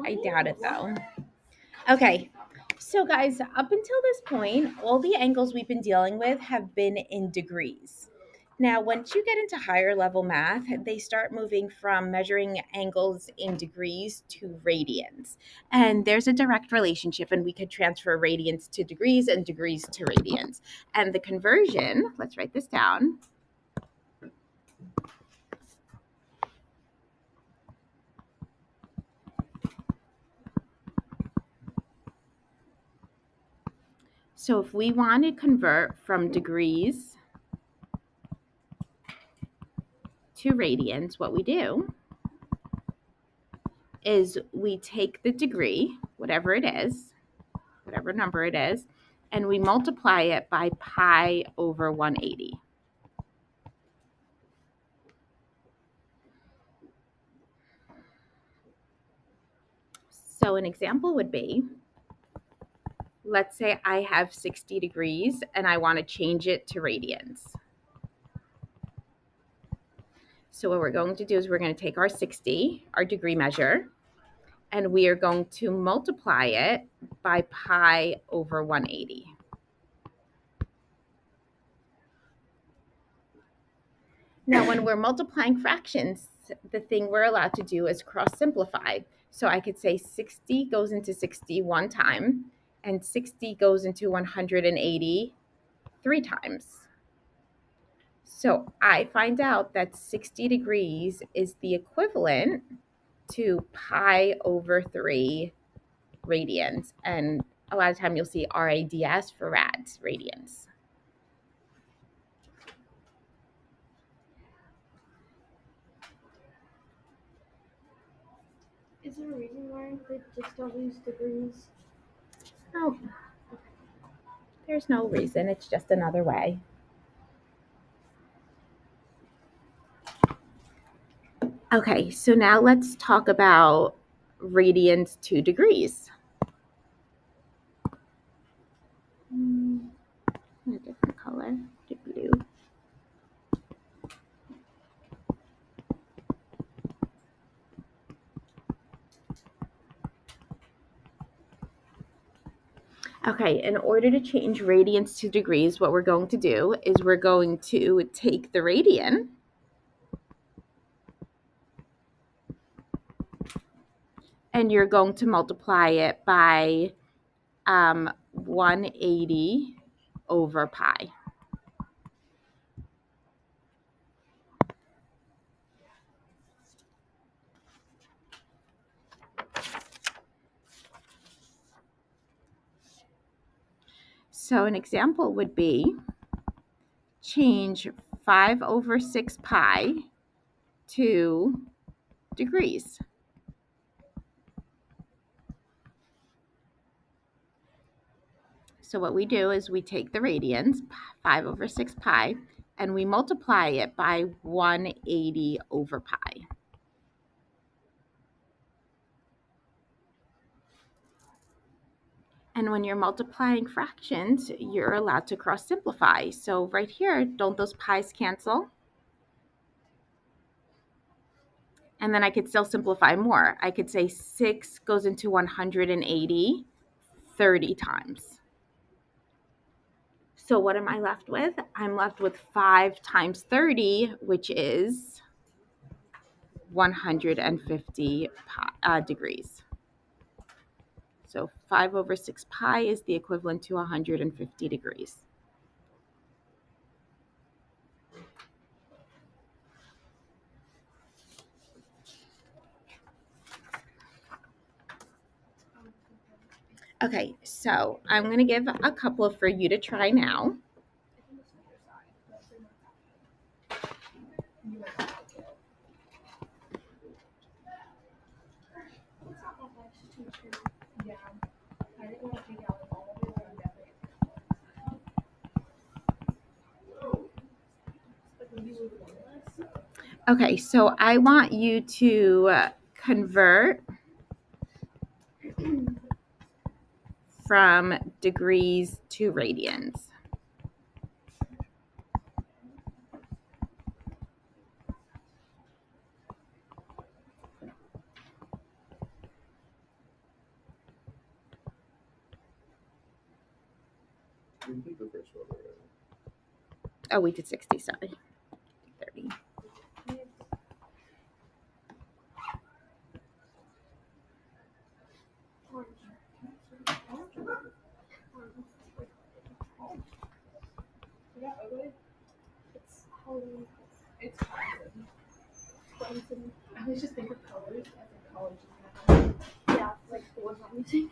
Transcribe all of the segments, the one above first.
I doubt it though. Okay, so guys, up until this point, all the angles we've been dealing with have been in degrees. Now, once you get into higher level math, they start moving from measuring angles in degrees to radians. And there's a direct relationship, and we could transfer radians to degrees and degrees to radians. And the conversion, let's write this down. So if we want to convert from degrees to radians, what we do is we take the degree, whatever it is, whatever number it is, and we multiply it by pi over 180. So an example would be, let's say I have 60 degrees and I want to change it to radians. So what we're going to do is we're going to take our 60, our degree measure, and we are going to multiply it by pi over 180. Now, when we're multiplying fractions, the thing we're allowed to do is cross simplify. So I could say 60 goes into 60 one time, and 60 goes into 180 three times. So I find out that 60 degrees is the equivalent to pi over 3 radians. And a lot of time you'll see RADS for rads, radians. Is there a reason why they just don't use degrees? No, there's no reason. It's just another way. Okay, so now let's talk about radians to degrees. A different color, the blue. Okay, in order to change radians to degrees, what we're going to do is we're going to take the radian and you're going to multiply it by 180 over pi. So an example would be change 5 over 6 pi to degrees. So what we do is we take the radians, 5 over 6 pi, and we multiply it by 180 over pi. And when you're multiplying fractions, you're allowed to cross simplify. So right here, don't those pi's cancel? And then I could still simplify more. I could say 6 goes into 180 30 times. So what am I left with? I'm left with 5 times 30, which is 150 degrees. So 5 over 6 pi is the equivalent to 150 degrees. Okay, so I'm going to give a couple for you to try now. Okay, so I want you to convert from degrees to radians. We did the first one already. Oh, we did 60, sorry. 30. It's Halloween. It's fun. I always just think of colors as in college. Yeah, like the ones I'm using.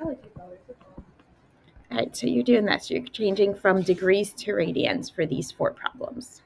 I like your colors. All right, so you're doing this. You're changing from degrees to radians for these 4 problems.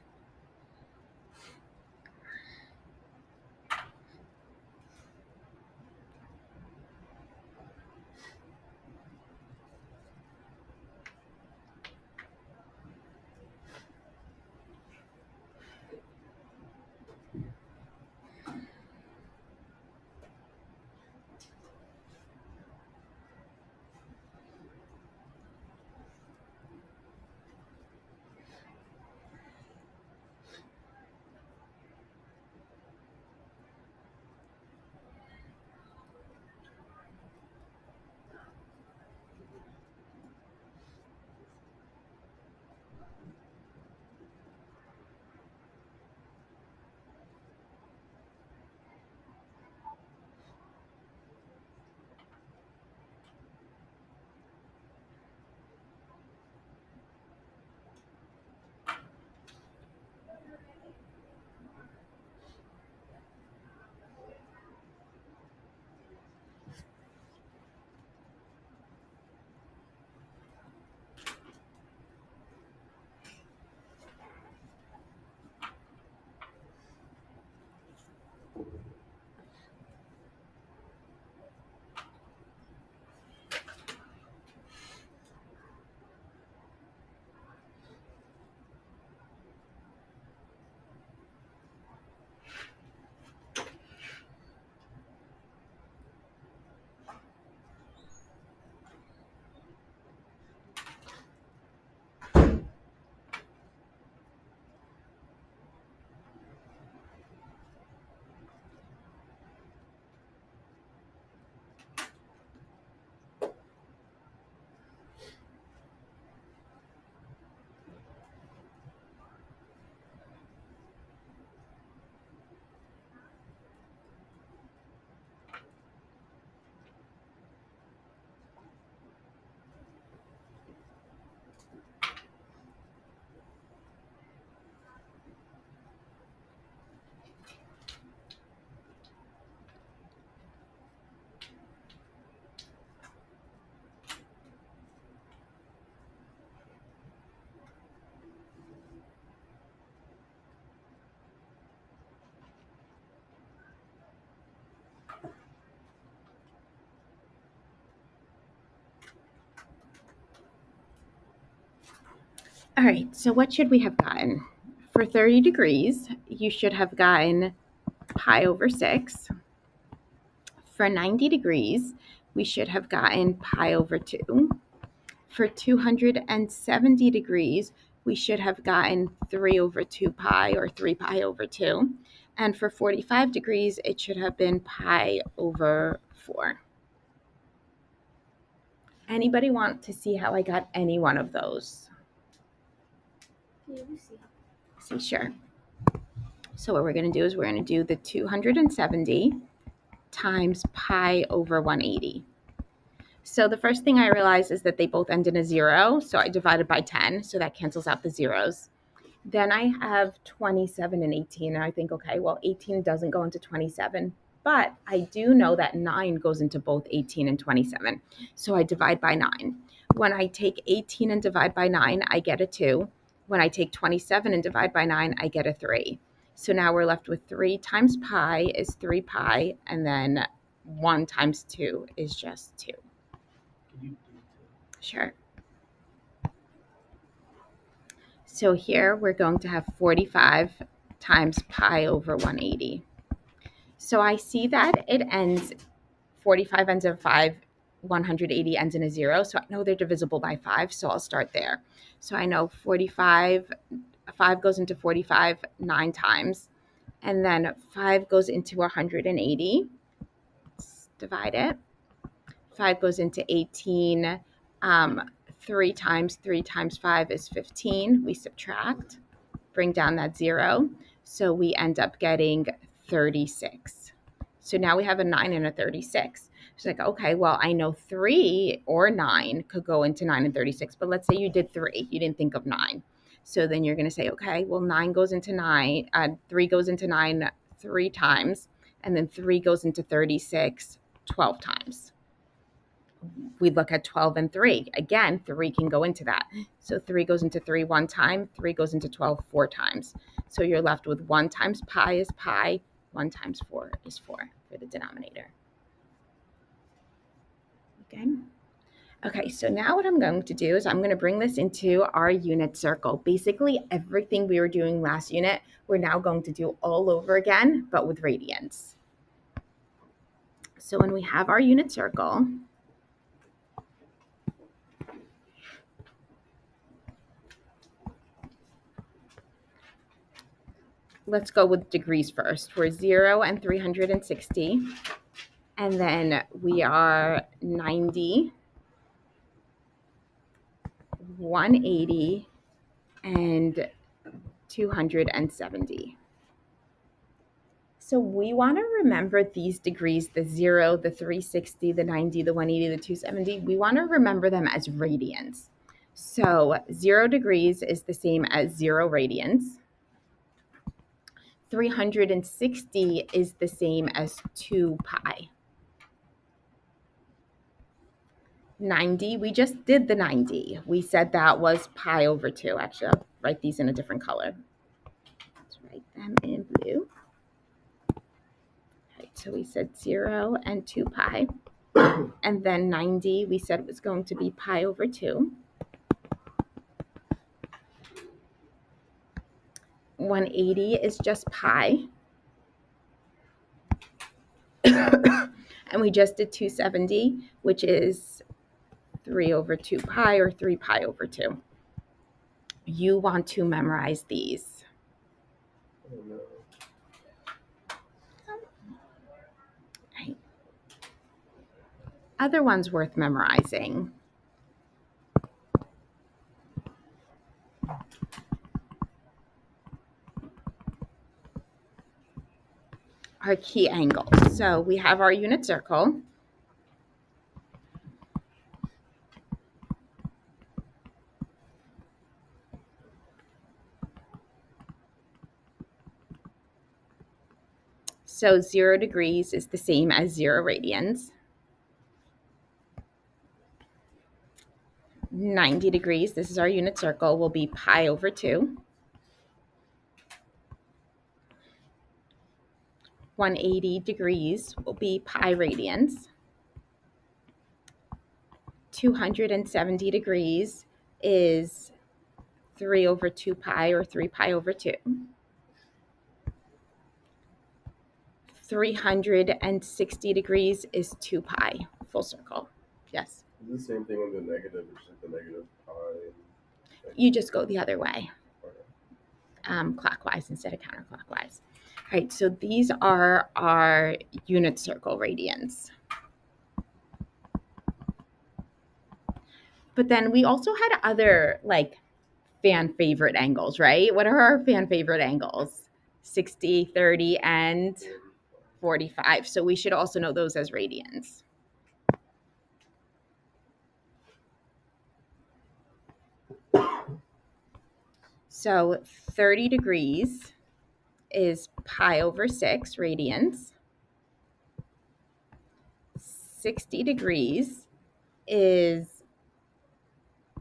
All right, so what should we have gotten? For 30 degrees, you should have gotten pi over 6. For 90 degrees, we should have gotten pi over 2. For 270 degrees, we should have gotten 3 over 2 pi or 3 pi over 2. And for 45 degrees, it should have been pi over 4. Anybody want to see how I got any one of those? Yeah, we see. See, sure. So what we're going to do is we're going to do the 270 times pi over 180. So the first thing I realized is that they both end in a 0, so I divided by 10, so that cancels out the zeros. Then I have 27 and 18, and I think, okay, well, 18 doesn't go into 27, but I do know that 9 goes into both 18 and 27, so I divide by 9. When I take 18 and divide by 9, I get a 2. When I take 27 and divide by 9, I get a 3. So now we're left with 3 times pi is 3 pi, and then 1 times 2 is just 2. Can you do Sure. So here we're going to have 45 times pi over 180. So I see that it ends, 45 ends in 5, 180 ends in a 0. So I know they're divisible by 5, so I'll start there. So I know 45, 5 goes into 45 9 times, and then 5 goes into 180. Let's divide it. 5 goes into 18 3 times 3 times 5 is 15. We subtract, bring down that 0. So we end up getting 36. So now we have a 9 and a 36. It's like, okay, well, I know 3 or 9 could go into 9 and 36, but let's say you did 3. You didn't think of 9. So then you're going to say, okay, well, 9 goes into 9, 3 goes into 9 3 times, and then 3 goes into 36 12 times. We look at 12 and 3. Again, 3 can go into that. So 3 goes into 3 one time, 3 goes into 12 4 times. So you're left with 1 times pi is pi, 1 times 4 is 4 for the denominator. Okay. Okay, so now what I'm going to do is I'm going to bring this into our unit circle. Basically, everything we were doing last unit, we're now going to do all over again, but with radians. So when we have our unit circle, let's go with degrees first. We're 0 and 360, and then we are 90, 180, and 270. So we want to remember these degrees, the 0, the 360, the 90, the 180, the 270. We want to remember them as radians. So 0 degrees is the same as 0 radians. 360 is the same as 2 pi. 90, we just did the 90. We said that was pi over 2. Actually, I'll write these in a different color. Let's write them in blue. Right, so we said 0 and 2 pi. And then 90, we said was going to be pi over 2. 180 is just pi. And we just did 270, which is 3 over 2 pi or 3 pi over 2. You want to memorize these. Oh, no. Right. Other ones worth memorizing. Our key angles. So we have our unit circle. So 0 degrees is the same as 0 radians. 90 degrees, this is our unit circle, will be pi over 2. 180 degrees will be pi radians. 270 degrees is 3 over 2 pi or 3 pi over 2. 360 degrees is 2 pi, full circle. Yes? Is it the same thing on the negative? It's like the negative pi. You just go the other way, Okay. clockwise instead of counterclockwise. All right, so these are our unit circle radians. But then we also had other like fan favorite angles, right? What are our fan favorite angles? 60, 30, and 45. So we should also know those as radians. So 30 degrees is pi over 6 radians. 60 degrees is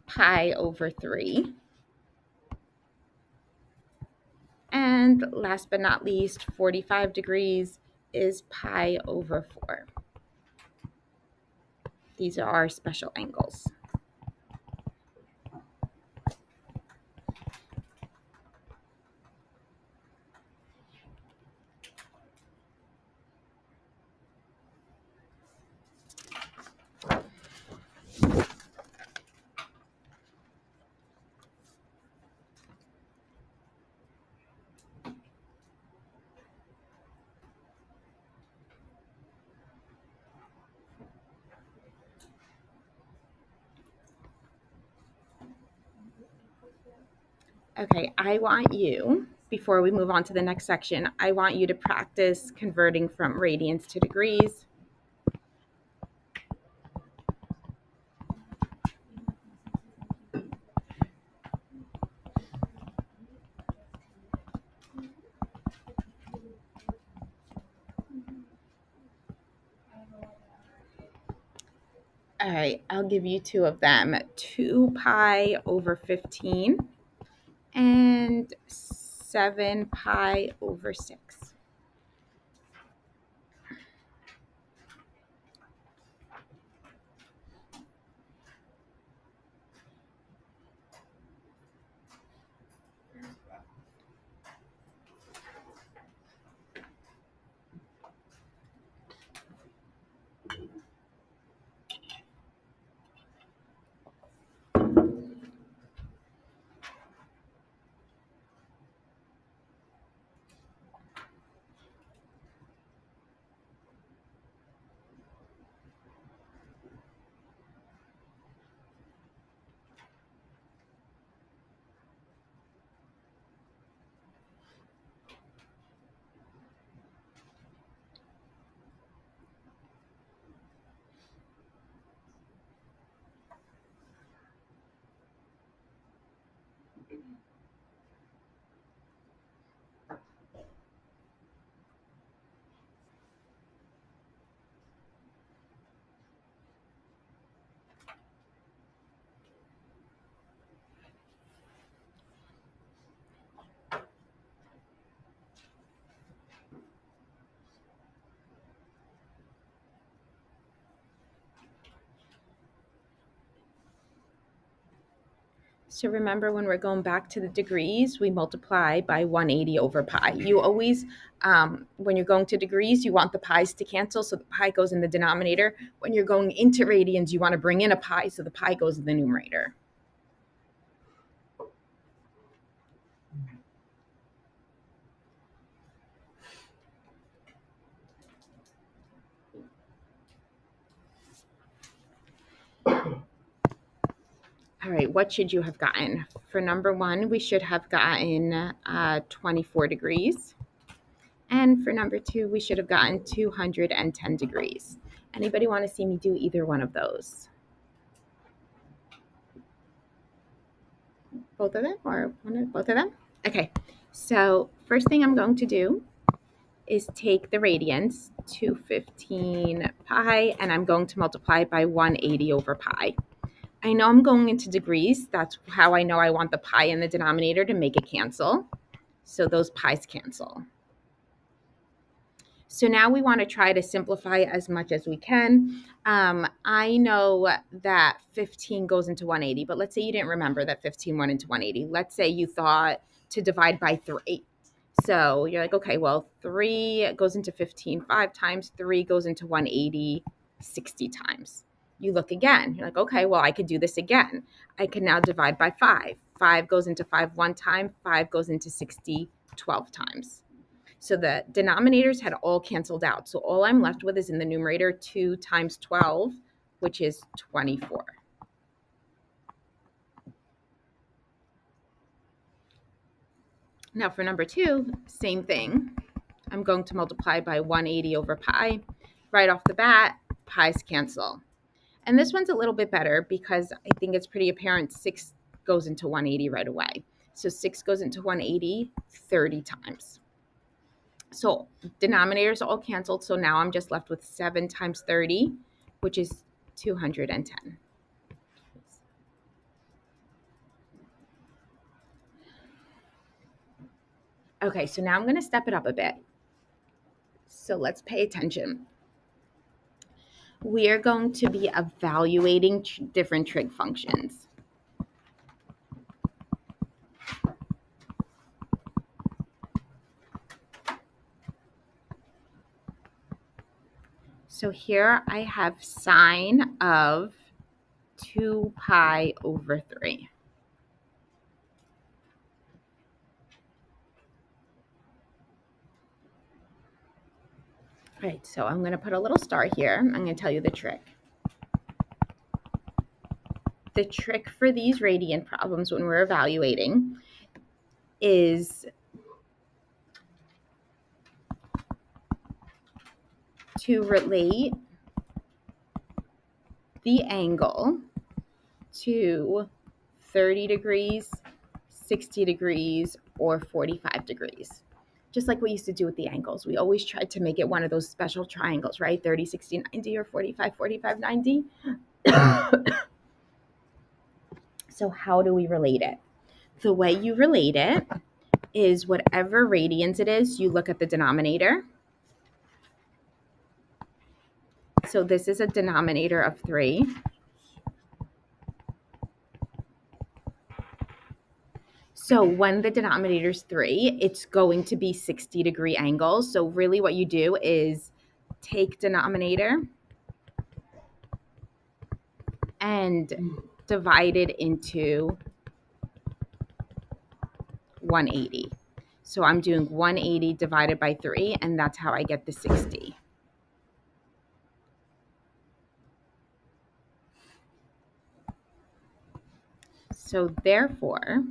pi over 3. And last but not least, 45 degrees is pi over 4. These are our special angles. Okay, I want you, before we move on to the next section, I want you to practice converting from radians to degrees. All right, I'll give you two of them. 2 pi over 15 and 7 pi over 6. So remember, when we're going back to the degrees, we multiply by 180 over pi. You always, when you're going to degrees, you want the pi's to cancel, so the pi goes in the denominator. When you're going into radians, you want to bring in a pi, so the pi goes in the numerator. All right, what should you have gotten? For number 1, we should have gotten 24 degrees. And for number 2, we should have gotten 210 degrees. Anybody want to see me do either one of those? Both of them, or both of them? Okay, so first thing I'm going to do is take the radians, 215 pi, and I'm going to multiply by 180 over pi. I know I'm going into degrees. That's how I know I want the pi in the denominator to make it cancel. So those pi's cancel. So now we want to try to simplify as much as we can. I know that 15 goes into 180, but let's say you didn't remember that 15 went into 180. Let's say you thought to divide by 3. So you're like, okay, well, 3 goes into 15 5 times, 3 goes into 180 60 times. You look again. You're like, okay, well, I could do this again. I can now divide by 5. 5 goes into 5 1 time, 5 goes into 60 12 times. So the denominators had all canceled out. So all I'm left with is in the numerator 2 times 12, which is 24. Now for number 2, same thing. I'm going to multiply by 180 over pi. Right off the bat, pi's cancel. And this one's a little bit better because I think it's pretty apparent 6 goes into 180 right away. So 6 goes into 180 30 times. So denominators all canceled. So now I'm just left with 7 times 30, which is 210. Okay, so now I'm going to step it up a bit. So let's pay attention. We are going to be evaluating different trig functions. So here I have sine of 2 pi over 3. All right, so I'm going to put a little star here. I'm going to tell you the trick. The trick for these radian problems when we're evaluating is to relate the angle to 30 degrees, 60 degrees, or 45 degrees. Just like we used to do with the angles. We always tried to make it one of those special triangles, right? 30, 60, 90, or 45, 45, 90. So how do we relate it? The way you relate it is whatever radians it is, you look at the denominator. So this is a denominator of 3. So when the denominator is 3, it's going to be 60-degree angles. So really what you do is take denominator and divide it into 180. So I'm doing 180 divided by 3, and that's how I get the 60. So therefore,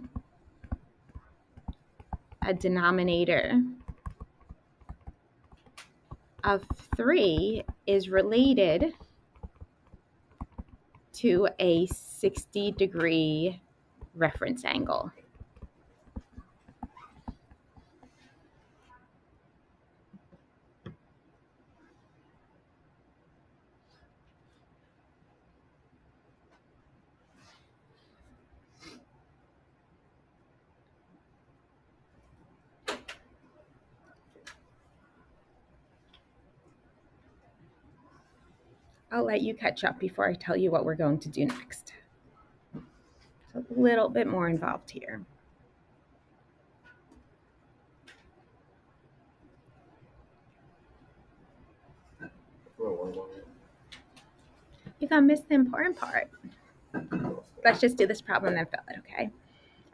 a denominator of 3 is related to a 60-degree reference angle. I'll let you catch up before I tell you what we're going to do next. It's a little bit more involved here. You're gonna miss the important part. Let's just do this problem and fill it, okay?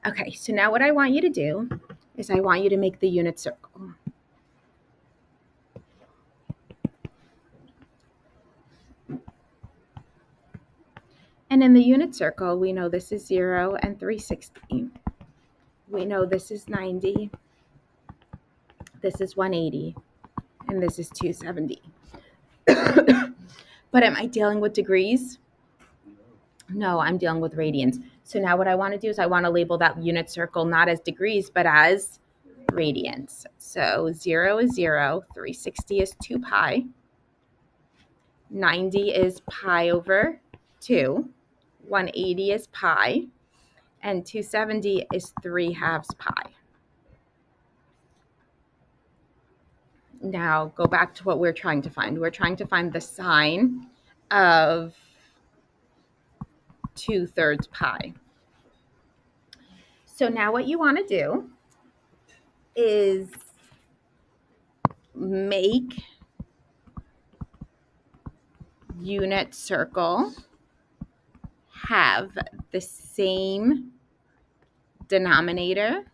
Okay, so now what I want you to do is I want you to make the unit circle. And in the unit circle, we know this is 0 and 360. We know this is 90. This is 180. And this is 270. But am I dealing with degrees? No, I'm dealing with radians. So now what I want to do is I want to label that unit circle not as degrees, but as radians. So 0 is 0, 360 is 2 pi, 90 is pi over 2, 180 is pi, and 270 is 3/2 pi. Now go back to what we're trying to find. We're trying to find the sine of 2/3 pi. So now what you want to do is make unit circle have the same denominator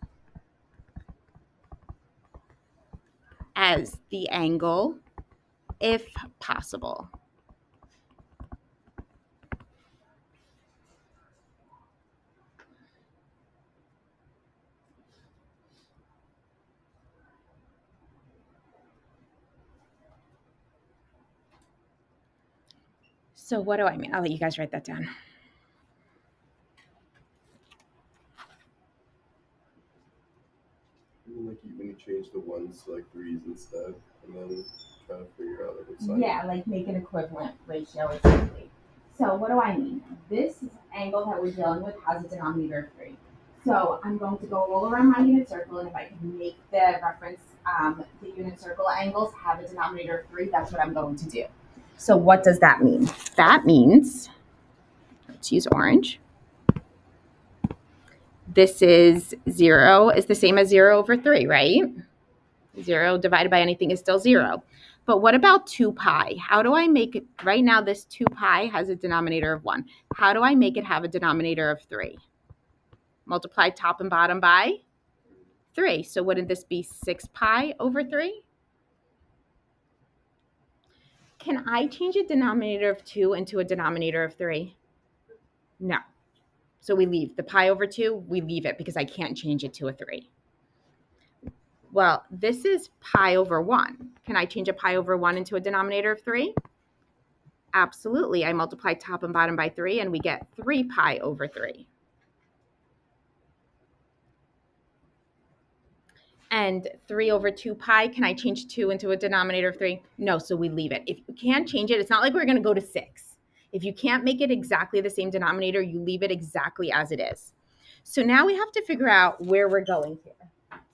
as the angle if possible. So what do I mean? I'll let you guys write that down. Like when you change the ones to like threes instead, and then try to figure out like what side. Yeah, like make an equivalent ratio exactly. So what do I mean? This angle that we're dealing with has a denominator of 3. So I'm going to go all around my unit circle, and if I can make the reference, the unit circle angles have a denominator of 3, that's what I'm going to do. So what does that mean? That means, let's use orange. This is 0 is the same as 0 over 3, right? 0 divided by anything is still 0. But what about 2 pi? How do I make it? Right now, this 2 pi has a denominator of 1. How do I make it have a denominator of 3? Multiply top and bottom by 3. So wouldn't this be 6 pi over 3? Can I change a denominator of 2 into a denominator of 3? No. So we leave the pi over 2, we leave it because I can't change it to a 3. Well, this is pi over 1. Can I change a pi over 1 into a denominator of 3? Absolutely. I multiply top and bottom by 3, and we get 3 pi over 3. And 3 over 2 pi, can I change 2 into a denominator of 3? No, so we leave it. If you can't change it, it's not like we're going to go to 6. If you can't make it exactly the same denominator, you leave it exactly as it is. So now we have to figure out where we're going here.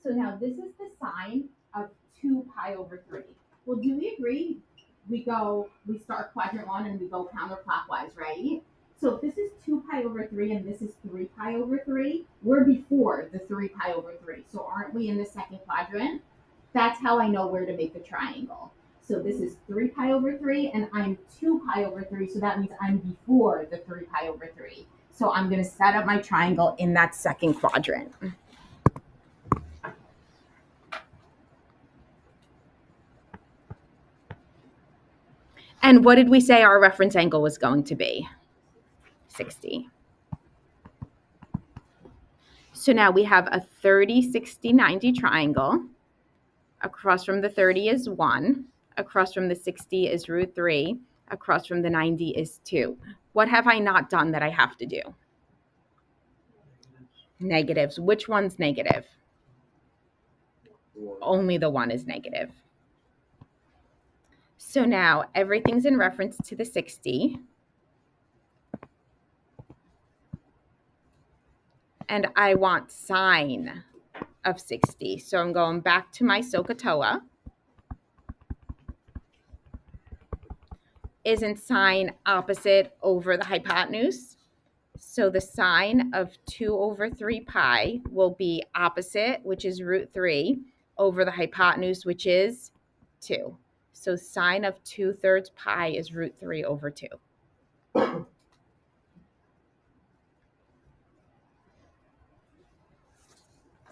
So now this is the sign of 2 pi over 3. Well, do we agree? We start quadrant 1 and we go counterclockwise, right? So if this is 2 pi over 3 and this is 3 pi over 3, we're before the 3 pi over 3. So aren't we in the second quadrant? That's how I know where to make the triangle. So this is 3 pi over 3 and I'm 2 pi over 3. So that means I'm before the 3 pi over 3. So I'm going to set up my triangle in that second quadrant. And what did we say our reference angle was going to be? 60. So now we have a 30, 60, 90 triangle. Across from the 30 is 1. Across from the 60 is root 3. Across from the 90 is 2. What have I not done that I have to do? Negatives. Which one's negative? Only the 1 is negative. So now everything's in reference to the 60. And I want sine of 60. So I'm going back to my SOHCAHTOA. Isn't sine opposite over the hypotenuse? So the sine of 2 over 3 pi will be opposite, which is root 3, over the hypotenuse, which is 2. So sine of 2/3 pi is root 3 over 2.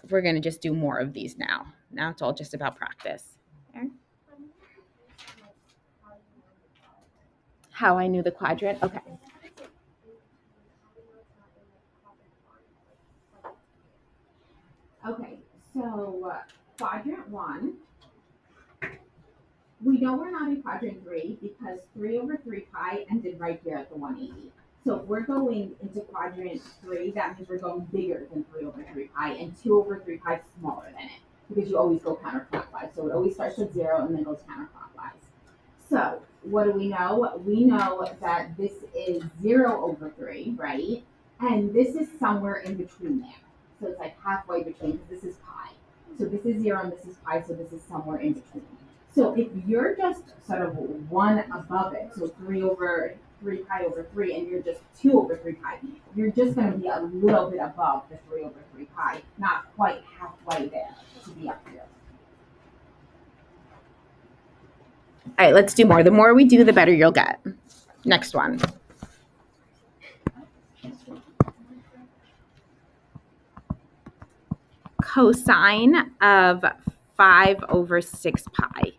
We're going to just do more of these now. Now it's all just about practice. How I knew the quadrant? Okay. Okay, so quadrant 1, we know we're not in quadrant 3 because 3 over 3 pi ended right here at the 180. So if we're going into quadrant 3, that means we're going bigger than 3 over 3 pi, and 2 over 3 pi is smaller than it because you always go counterclockwise. So it always starts at 0 and then goes counterclockwise. So what do we know? We know that this is 0 over 3, right? And this is somewhere in between there. So it's like halfway between, because this is pi. So this is 0 and this is pi, so this is somewhere in between. So if you're just sort of 1 above it, so 3 over 3 pi over 3, and you're just 2 over 3 pi, you're just going to be a little bit above the 3 over 3 pi, not quite halfway there to be up here. All right, let's do more. The more we do, the better you'll get. Next one. Cosine of 5 over 6 pi.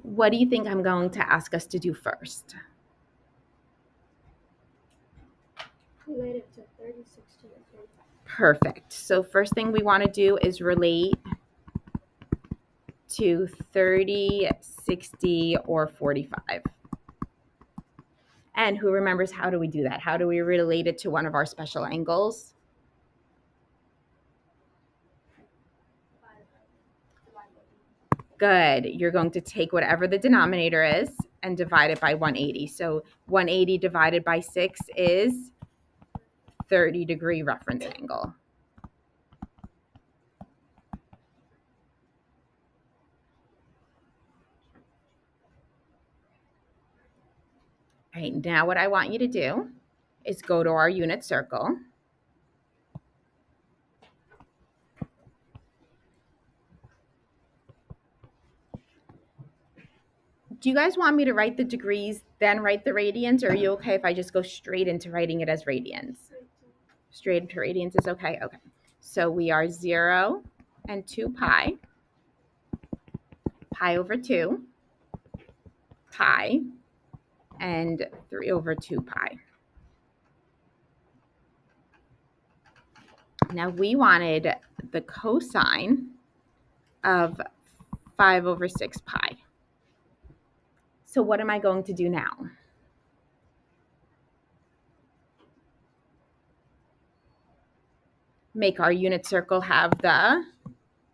What do you think I'm going to ask us to do first? Relate it to 30, 60, and 45. Perfect. So first thing we want to do is relate to 30, 60, or 45. And who remembers how do we do that? How do we relate it to one of our special angles? Good. You're going to take whatever the denominator is and divide it by 180. So 180 divided by 6 is 30-degree reference angle. All right, now what I want you to do is go to our unit circle. Do you guys want me to write the degrees, then write the radians, or are you okay if I just go straight into writing it as radians? Straight into radians is okay? Okay. So we are 0 and 2 pi, pi over 2, pi, and 3 over 2 pi. Now we wanted the cosine of 5 over 6 pi. So what am I going to do now? Make our unit circle have the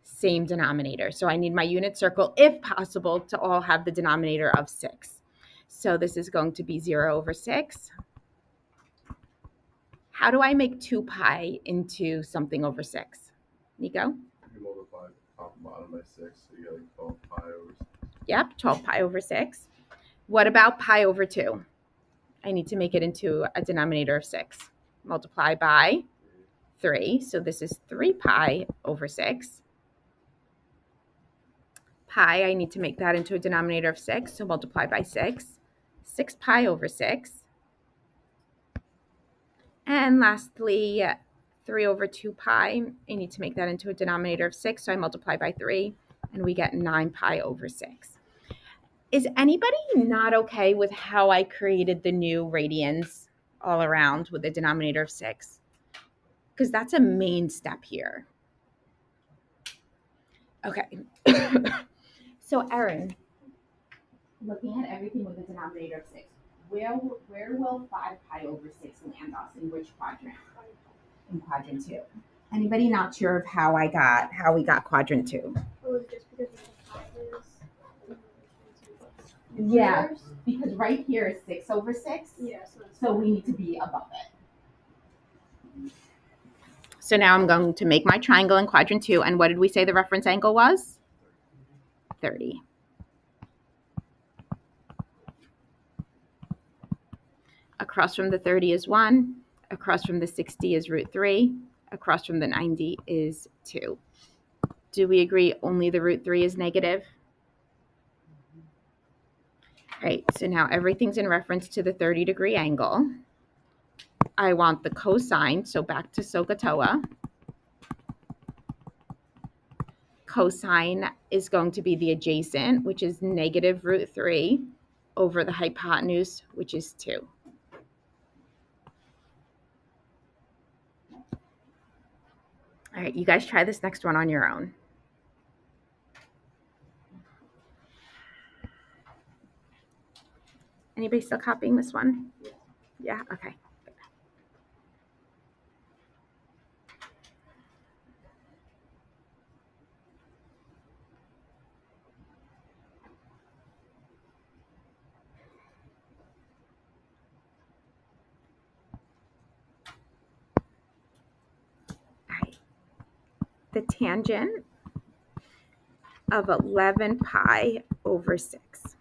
same denominator. So I need my unit circle, if possible, to all have the denominator of 6. So this is going to be 0 over 6. How do I make 2 pi into something over 6? Nico? You multiply top and bottom by 6, so you get like 12 pi over 6. Yep, 12 pi over 6. What about pi over 2? I need to make it into a denominator of 6. Multiply by 3. So this is 3 pi over 6. Pi, I need to make that into a denominator of 6. So multiply by 6. 6 pi over 6. And lastly, 3 over 2 pi. I need to make that into a denominator of 6. So I multiply by 3. And we get 9 pi over 6. Is anybody not okay with how I created the new radians all around with a denominator of 6? Because that's a main step here. Okay. So Erin, looking at everything with a denominator of 6, where will 5 pi over 6 land us? In which quadrant? In quadrant 2. Anybody not sure of how we got quadrant 2? It was just because of the classes. Yeah, because right here is 6 over 6. Yeah, So we need to be above it. So now I'm going to make my triangle in quadrant 2. And what did we say the reference angle was? 30. Across from the 30 is 1. Across from the 60 is root 3. Across from the 90 is 2. Do we agree only the root 3 is negative? All right, so now everything's in reference to the 30-degree angle. I want the cosine, so back to SOHCAHTOA. Cosine is going to be the adjacent, which is negative root 3, over the hypotenuse, which is 2. All right, you guys try this next one on your own. Anybody still copying this one? Yeah, okay. All right. The tangent of 11 pi over 6.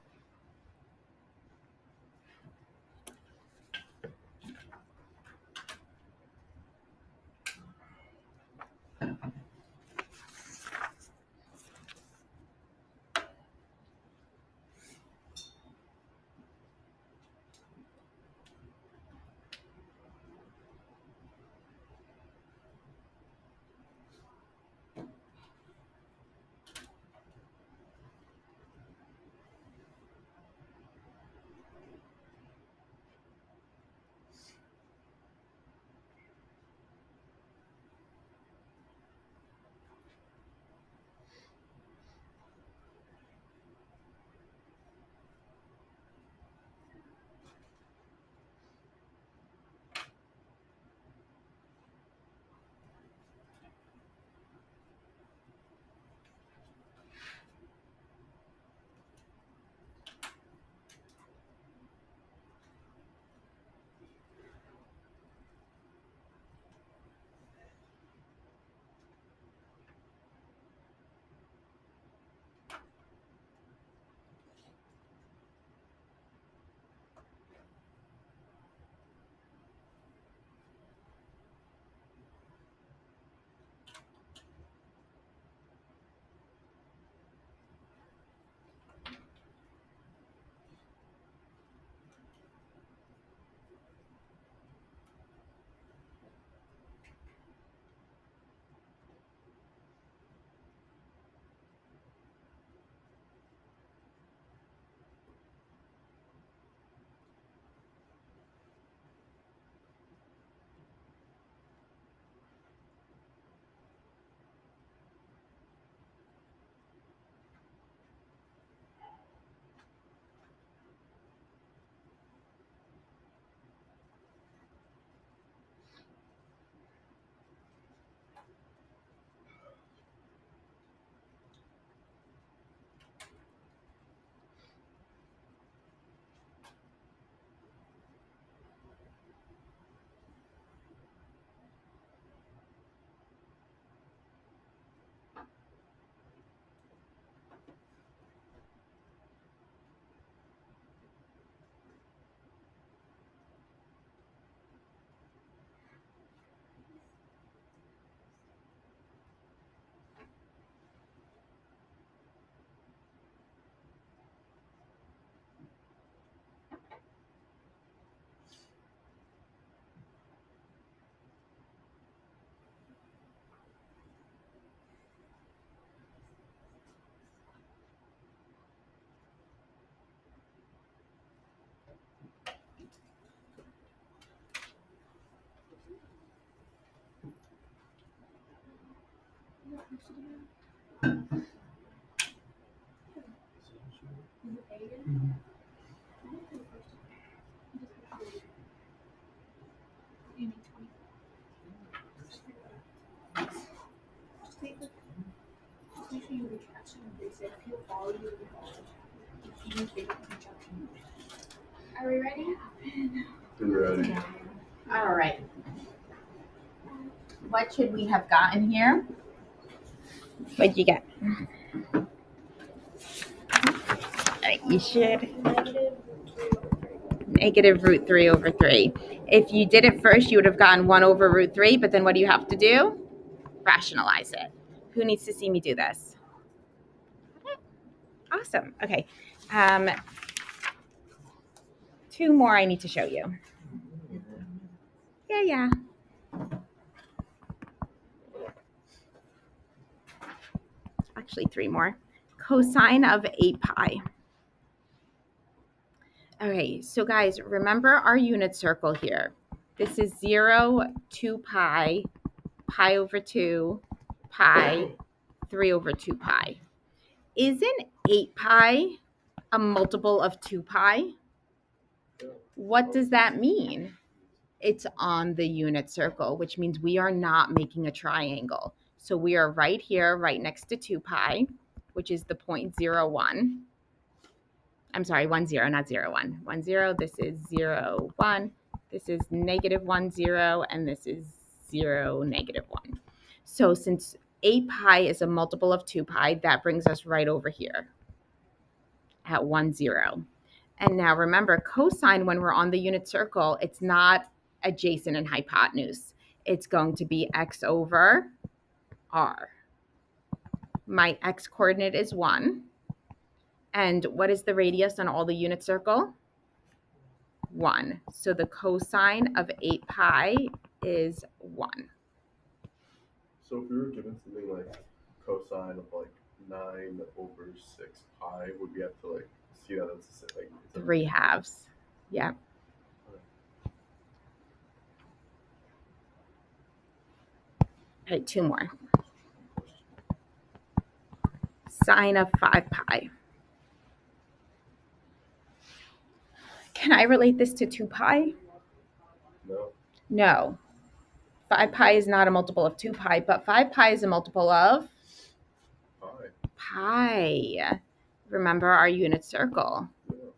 Make sure you retract and embrace it. If you follow, you will follow. If you take retraction. Are we ready? We're ready. All right. What should we have gotten here? What'd you get? All right, you should. Negative root 3 over 3. If you did it first, you would have gotten 1 over root 3, but then what do you have to do? Rationalize it. Who needs to see me do this? Awesome. Okay. 2 more I need to show you. Yeah. Actually, 3 more. Cosine of 8 pi. All right, so guys, remember our unit circle here. This is 0, 2 pi, pi over 2, pi, 3 over 2 pi. Isn't 8 pi a multiple of 2 pi? What does that mean? It's on the unit circle, which means we are not making a triangle. So we are right here, right next to 2 pi, which is the point 0, 1. I'm sorry, 1, 0, not 0, 1. 1, 0, this is 0, 1. This is negative 1, 0, and this is 0, negative 1. So since 8 pi is a multiple of 2 pi, that brings us right over here at 1, 0. And now remember, cosine, when we're on the unit circle, it's not adjacent and hypotenuse. It's going to be x over r. My x coordinate is 1. And what is the radius on all the unit circle? 1. So the cosine of 8 pi is 1. So if we were given something like cosine of like 9 over 6 pi, would we have to like see that as like 3 halves. Yeah. All right, 2 more. Sine of 5 pi. Can I relate this to 2 pi? No. No. 5 pi is not a multiple of 2 pi, but 5 pi is a multiple of pi. Remember our unit circle. Yeah.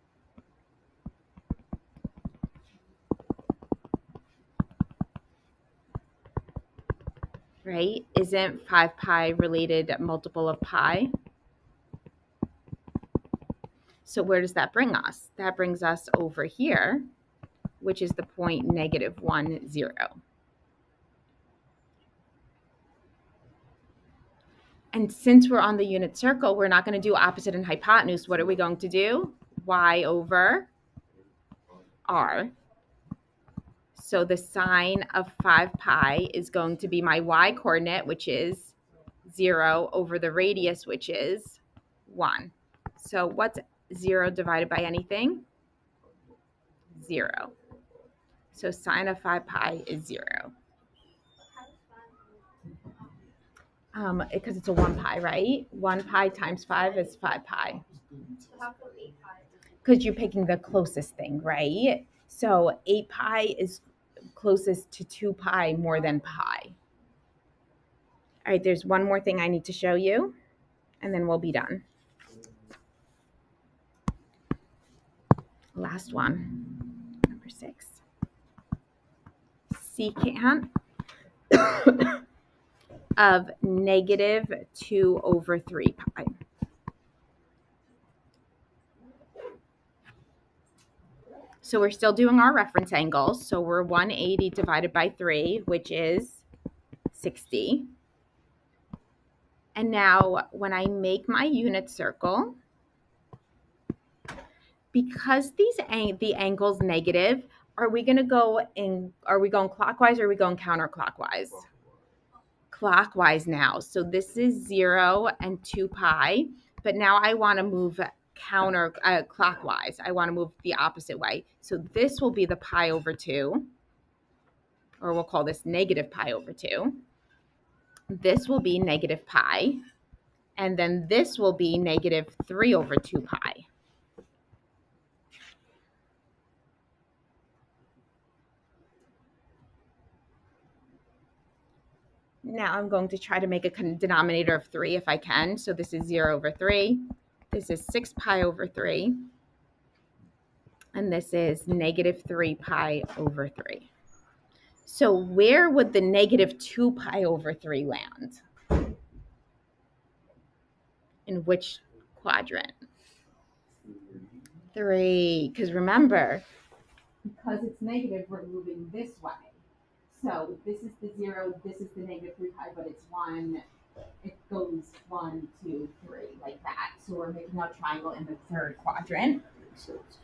Right? Isn't 5 pi related multiple of pi? So where does that bring us? That brings us over here, which is the point negative 1, 0. And since we're on the unit circle, we're not going to do opposite and hypotenuse. What are we going to do? Y over r. So the sine of 5 pi is going to be my y coordinate, which is 0, over the radius, which is 1. So what's 0 divided by anything? 0. So sine of 5 pi is 0. Because it's a 1 pi, right? 1 pi times 5 is 5 pi. Because you're picking the closest thing, right? So 8 pi is closest to 2 pi more than pi. All right, there's one more thing I need to show you, and then we'll be done. Last one, number 6. Secant of negative 2 over 3 pi. So we're still doing our reference angles. So we're 180 divided by 3, which is 60. And now when I make my unit circle, because the angle's negative, are we going clockwise or are we going counterclockwise? Clockwise now. So this is 0 and 2 pi, but now I want to move clockwise. I want to move the opposite way. So this will be the pi over 2, or we'll call this negative pi over 2. this will be negative pi, and then this will be negative 3 over 2 pi. Now I'm going to try to make a denominator of 3 if I can. So this is 0 over 3. This is 6 pi over 3. And this is negative 3 pi over 3. So where would the negative 2 pi over 3 land? In which quadrant? 3. Because remember, because it's negative, we're moving this way. So this is the 0, this is the negative 3 pi, but it's 1. It goes 1, 2, 3, like that. So we're making a triangle in the third quadrant. Makes sense.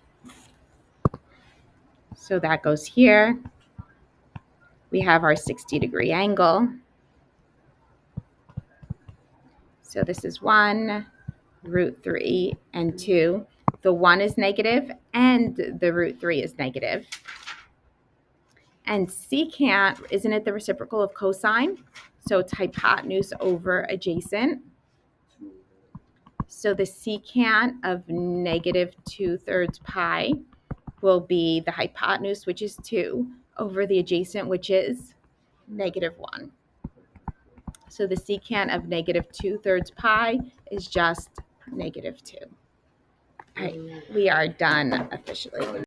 So that goes here. We have our 60-degree angle. So this is 1, root 3, and 2. The 1 is negative, and the root 3 is negative. And secant, isn't it the reciprocal of cosine? So it's hypotenuse over adjacent. So the secant of negative 2/3 pi will be the hypotenuse, which is 2, over the adjacent, which is negative 1. So the secant of negative 2/3 pi is just negative 2. All right, we are done officially.